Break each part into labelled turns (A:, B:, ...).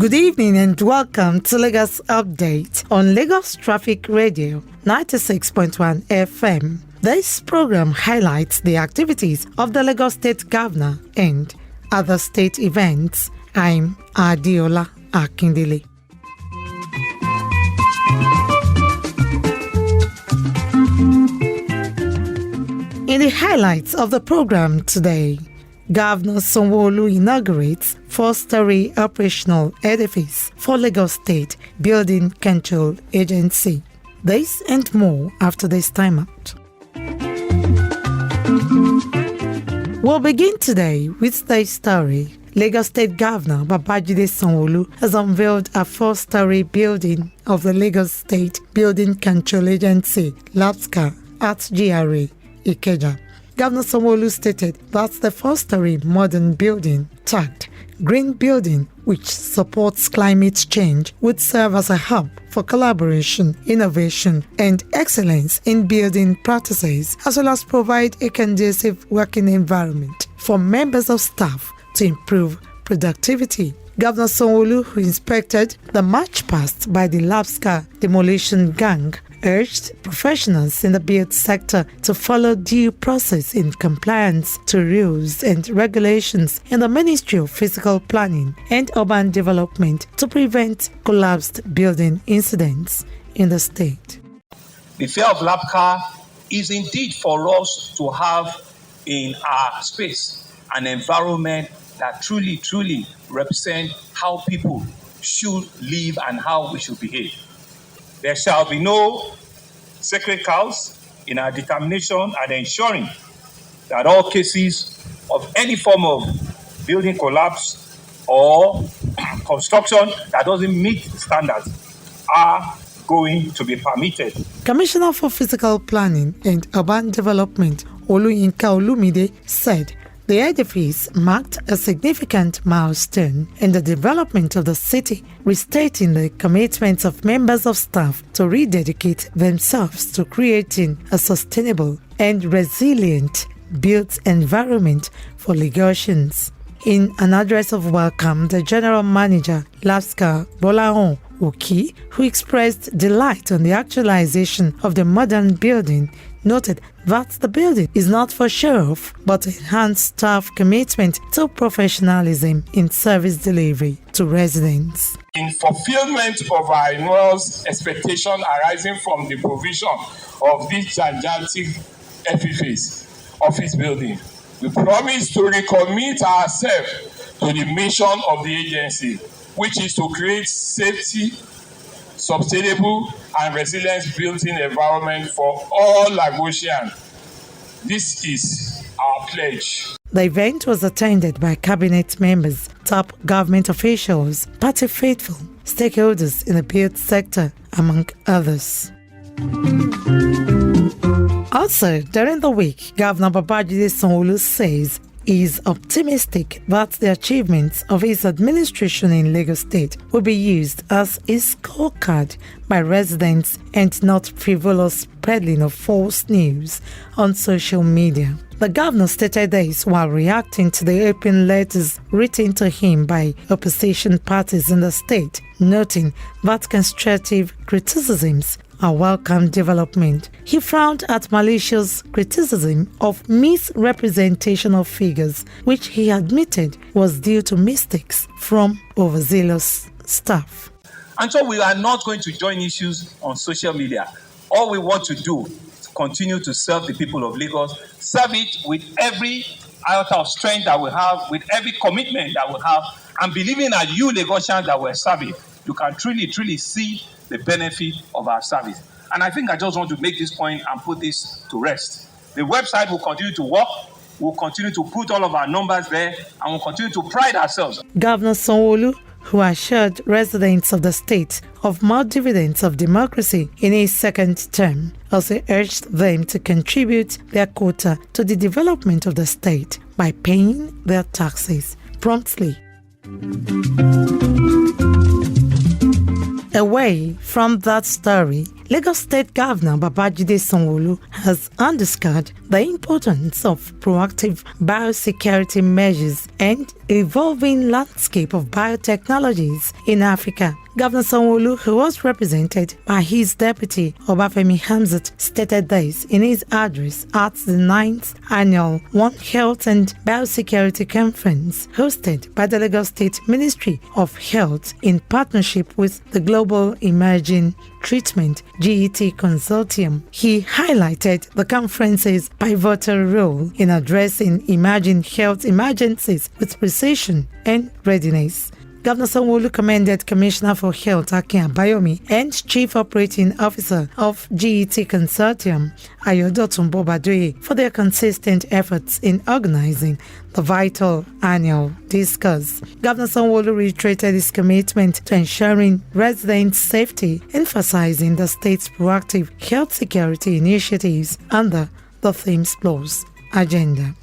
A: Good evening and welcome to Lagos Update on Lagos Traffic Radio 96.1 FM. This program highlights the activities of the Lagos State Governor and other state events. I'm Adiola Akindele. In the highlights of the program today, Governor Sanwo-Olu inaugurates four-storey operational edifice for Lagos State Building Control Agency. This and more after this time out. We'll begin today with the story. Lagos State Governor Babajide Sanwo-Olu has unveiled a four-storey building of the Lagos State Building Control Agency (LABSCA) at GRA, Ikeja. Governor Sanwo-Olu stated that the four-storey modern building, tagged Green Building, which supports climate change, would serve as a hub for collaboration, innovation, and excellence in building practices, as well as provide a conducive working environment for members of staff to improve productivity. Governor Sanwo-Olu, who inspected the march past by the LABSCA demolition gang, urged professionals in the build sector to follow due process in compliance to rules and regulations in the Ministry of Physical Planning and Urban Development to prevent collapsed building incidents in the state.
B: The fear of LABSCA is indeed for us to have in our space an environment that truly represent how people should live and how we should behave. There shall be no sacred cows in our determination and ensuring that all cases of any form of building collapse or construction that doesn't meet standards are going to be permitted.
A: Commissioner for Physical Planning and Urban Development Oluyinka Olumide said the edifice marked a significant milestone in the development of the city, restating the commitments of members of staff to rededicate themselves to creating a sustainable and resilient built environment for Lagosians. In an address of welcome, the General Manager, LABSCA, Bolahon Oki, who expressed delight on the actualization of the modern building, noted that the building is not for show-off, but enhanced staff commitment to professionalism in service delivery to residents.
C: In fulfillment of our annual expectation arising from the provision of this gigantic edifice office building, we promise to recommit ourselves to the mission of the agency, which is to create safety, sustainable and resilient built-in environment for all Lagosians. This is our pledge.
A: The event was attended by cabinet members, top government officials, party faithful, stakeholders in the build sector, among others. Also, during the week, Governor Babajide Sanwo-Olu says he is optimistic that the achievements of his administration in Lagos State will be used as a scorecard by residents and not frivolous peddling of false news on social media. The governor stated this while reacting to the open letters written to him by opposition parties in the state, noting that constructive criticisms a welcome development. He frowned at malicious criticism of misrepresentation of figures, which he admitted was due to mistakes from overzealous staff.
B: And so we are not going to join issues on social media. All we want to do is continue to serve the people of Lagos, serve it with every iota of strength that we have, with every commitment that we have, and believing that you Lagosians that we're serving, you can truly see the benefit of our service. And I think I just want to make this point and put this to rest. The website will continue to work. We'll continue to put all of our numbers there, and we'll continue to pride ourselves.
A: Governor Sanwo-Olu, who assured residents of the state of more dividends of democracy in his second term, also urged them to contribute their quota to the development of the state by paying their taxes promptly. Away from that story, Lagos State Governor Babajide Sanwo-Olu has underscored the importance of proactive biosecurity measures and evolving landscape of biotechnologies in Africa. Governor Sanwo-Olu, who was represented by his deputy Obafemi Hamzat, stated this in his address at the 9th annual One Health and Biosecurity Conference hosted by the Lagos State Ministry of Health in partnership with the Global Emerging Treatment GET Consortium. He highlighted the conference's pivotal role in addressing emerging health emergencies with precision and readiness. Governor Sanwo-Olu commended Commissioner for Health Akin Abayomi and Chief Operating Officer of GET Consortium Ayodotun Bobadoye for their consistent efforts in organizing the vital annual discourse. Governor Sanwo-Olu reiterated his commitment to ensuring resident safety, emphasizing the state's proactive health security initiatives under the Themes Plus agenda.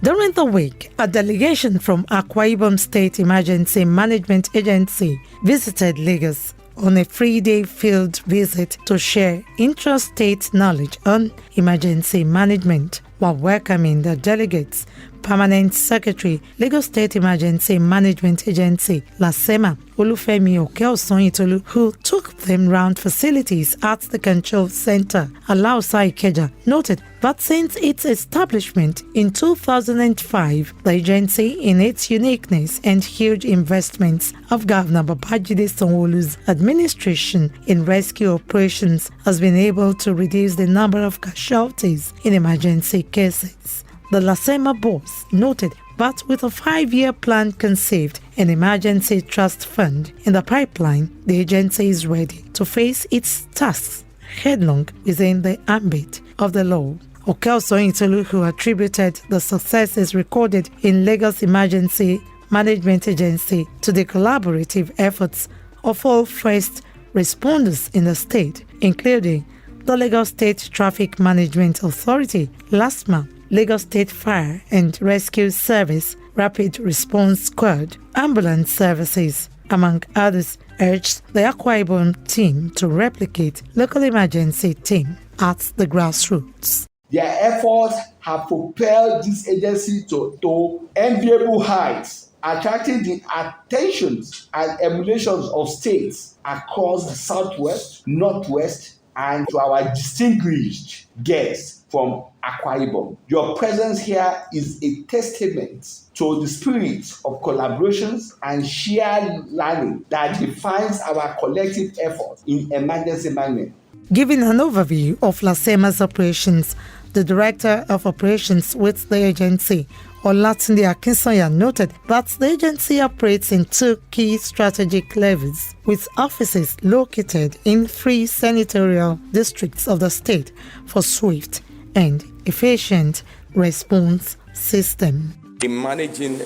A: During the week, a delegation from Akwa Ibom State Emergency Management Agency visited Lagos on a 3-day field visit to share intrastate knowledge on emergency management. While welcoming the delegates, Permanent Secretary, Lagos State Emergency Management Agency, LABSCA, Olufemi Okeosonyitolu, who took them round facilities at the Control Center, Alausa Ikeja, noted that since its establishment in 2005, the agency, in its uniqueness and huge investments of Governor Babajide Sanwo-Olu's administration in rescue operations, has been able to reduce the number of casualties in emergency cases. The LABSCA boss noted that with a 5-year plan conceived, an emergency trust fund in the pipeline, the agency is ready to face its tasks headlong within the ambit of the law. Okeosonyitolu, who attributed the successes recorded in Lagos Emergency Management Agency to the collaborative efforts of all first responders in the state, including the Lagos State Traffic Management Authority, LABSCA, Lagos State Fire and Rescue Service, Rapid Response Squad, Ambulance Services, among others, urged the Akwa Ibom team to replicate local emergency team at the grassroots.
D: Their efforts have propelled this agency to enviable heights, attracting the attentions and emulations of states across the southwest, northwest, and to our distinguished guests from Akwa Ibom. Your presence here is a testament to the spirit of collaborations and shared learning that defines our collective effort in emergency management.
A: Giving an overview of LABSCA's operations, the Director of Operations with the agency, Olatunde Akinsanya, noted that the agency operates in 2 key strategic levels, with offices located in 3 senatorial districts of the state for swift and efficient response system.
E: In managing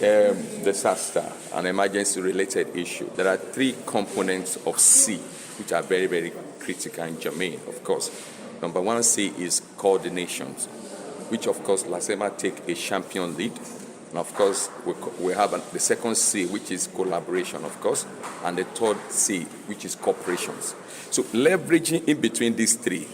E: disaster and emergency-related issue, there are 3 components of C, which are very, very critical and germane, of course. Number 1, C is coordination, which, of course, LABSCA take a champion lead. And, of course, we have the second C, which is collaboration, of course, and the third C, which is cooperations. So leveraging in between these 3,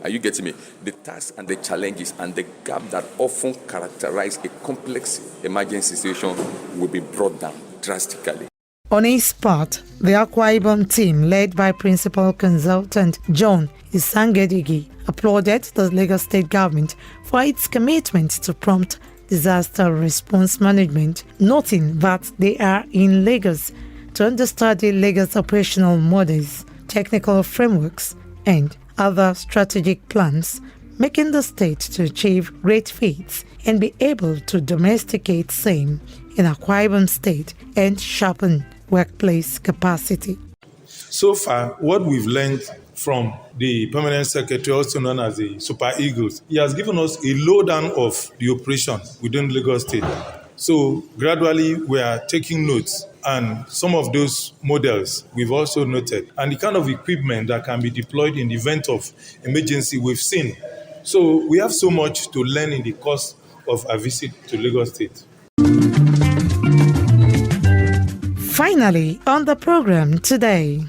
E: are you getting me? The tasks and the challenges and the gap that often characterize a complex emergency situation will be brought down drastically.
A: On his part, the Akwa Ibom team, led by Principal Consultant John Isangedigi, applauded the Lagos State government for its commitment to prompt disaster response management, noting that they are in Lagos to understudy Lagos operational models, technical frameworks, and other strategic plans, making the state to achieve great feats and be able to domesticate same in Akwa Ibom State and sharpen workplace capacity.
F: So far, what we've learned from the Permanent Secretary, also known as the Super Eagles, he has given us a lowdown of the operation within Lagos State. So gradually, we are taking notes, and some of those models we've also noted, and the kind of equipment that can be deployed in the event of emergency we've seen. So we have so much to learn in the course of a visit to Lagos State.
A: Finally, on the program today,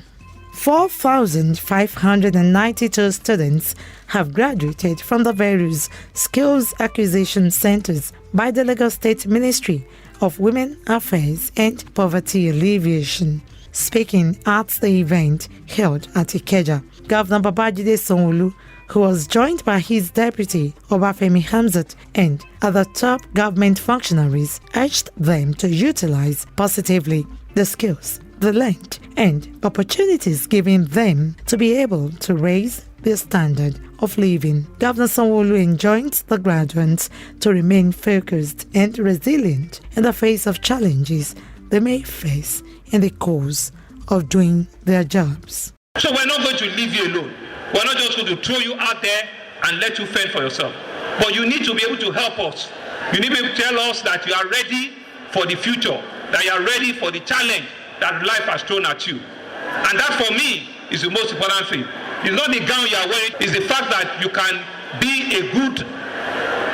A: 4,592 students have graduated from the various skills acquisition centers by the Lagos State Ministry of Women Affairs and Poverty Alleviation. Speaking at the event held at Ikeja, Governor Babajide Sanwo-Olu, who was joined by his deputy Obafemi Hamzat and other top government functionaries, urged them to utilize positively the skills, the land, and opportunities given them to be able to raise their standard of living. Governor Sanwo-Olu enjoined the graduates to remain focused and resilient in the face of challenges they may face in the course of doing their jobs.
B: So we're not going to leave you alone. We're not just going to throw you out there and let you fend for yourself. But you need to be able to help us. You need to be able to tell us that you are ready for the future, that you are ready for the challenge that life has thrown at you. And that, for me, is the most important thing. It's not the gown you are wearing, it's the fact that you can be a good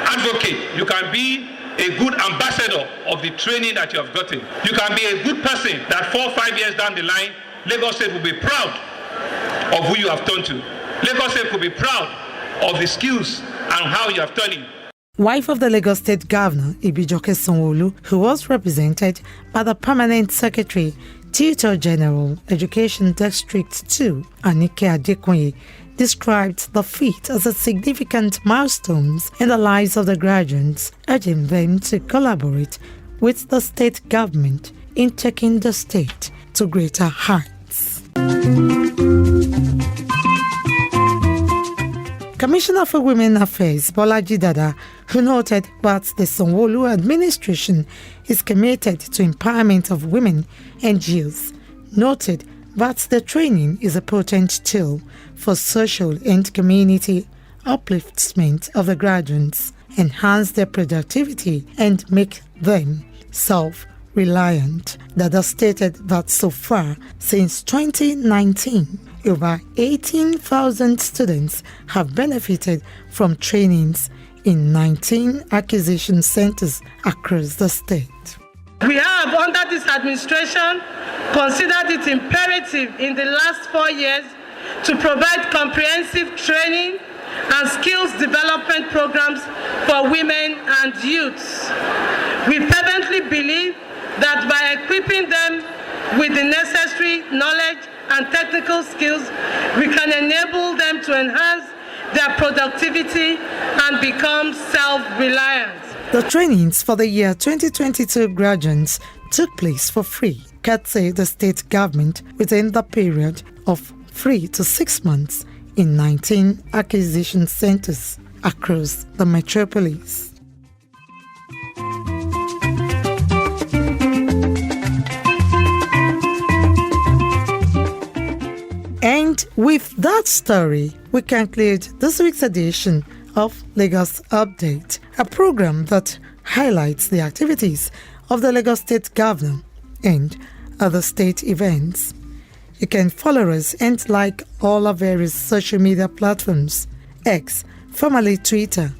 B: advocate, you can be a good ambassador of the training that you have gotten. You can be a good person that 4 or 5 years down the line, Lagos State will be proud of who you have turned to. Lagos State will be proud of the skills and how you have turned it.
A: Wife of the Lagos State Governor, Ibijoke Sanwo-Olu, who was represented by the Permanent Secretary, Tutor General, Education District 2, Anike Adekunye, described the feat as a significant milestone in the lives of the graduates, urging them to collaborate with the state government in taking the state to greater heights. Commissioner for Women Affairs, Bolaji Dada, who noted that the Sanwo-Olu administration is committed to empowerment of women and youth, noted that the training is a potent tool for social and community upliftment of the graduates, enhance their productivity, and make them self-reliant. Dada stated that so far, since 2019, over 18,000 students have benefited from trainings in 19 acquisition centers across the state.
G: We have, under this administration, considered it imperative in the last 4 years to provide comprehensive training and skills development programs for women and youths. We fervently believe that by equipping them with the necessary knowledge and technical skills, we can enable them to enhance their productivity and become self-reliant.
A: The trainings for the year 2022 graduates took place for free, courtesy the state government, within the period of 3 to 6 months in 19 acquisition centers across the metropolis. And with that story, we conclude this week's edition of Lagos Update, a program that highlights the activities of the Lagos State Governor and other state events. You can follow us and like all our various social media platforms: X, formerly Twitter,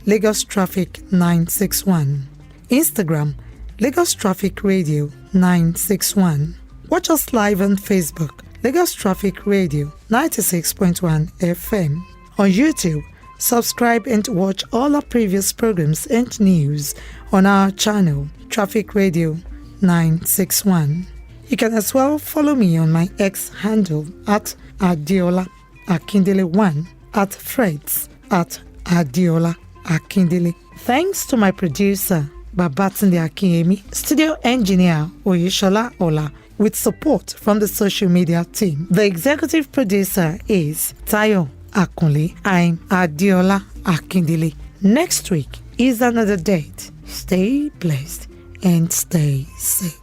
A: Lagos Traffic 961, Instagram, Lagos Traffic Radio 961. Watch us live on Facebook, Lagos Traffic Radio 96.1 FM. On YouTube, subscribe and watch all our previous programs and news on our channel, Traffic Radio 961. You can as well follow me on my X handle at Adiola Akindele1, at Freds at Adiola Akindele. Thanks to my producer, Babatunde Akinyemi, studio engineer Oyeshola Ola, with support from the social media team. The executive producer is Tayo Akunle. I'm Adiola Akindele. Next week is another date. Stay blessed and stay safe.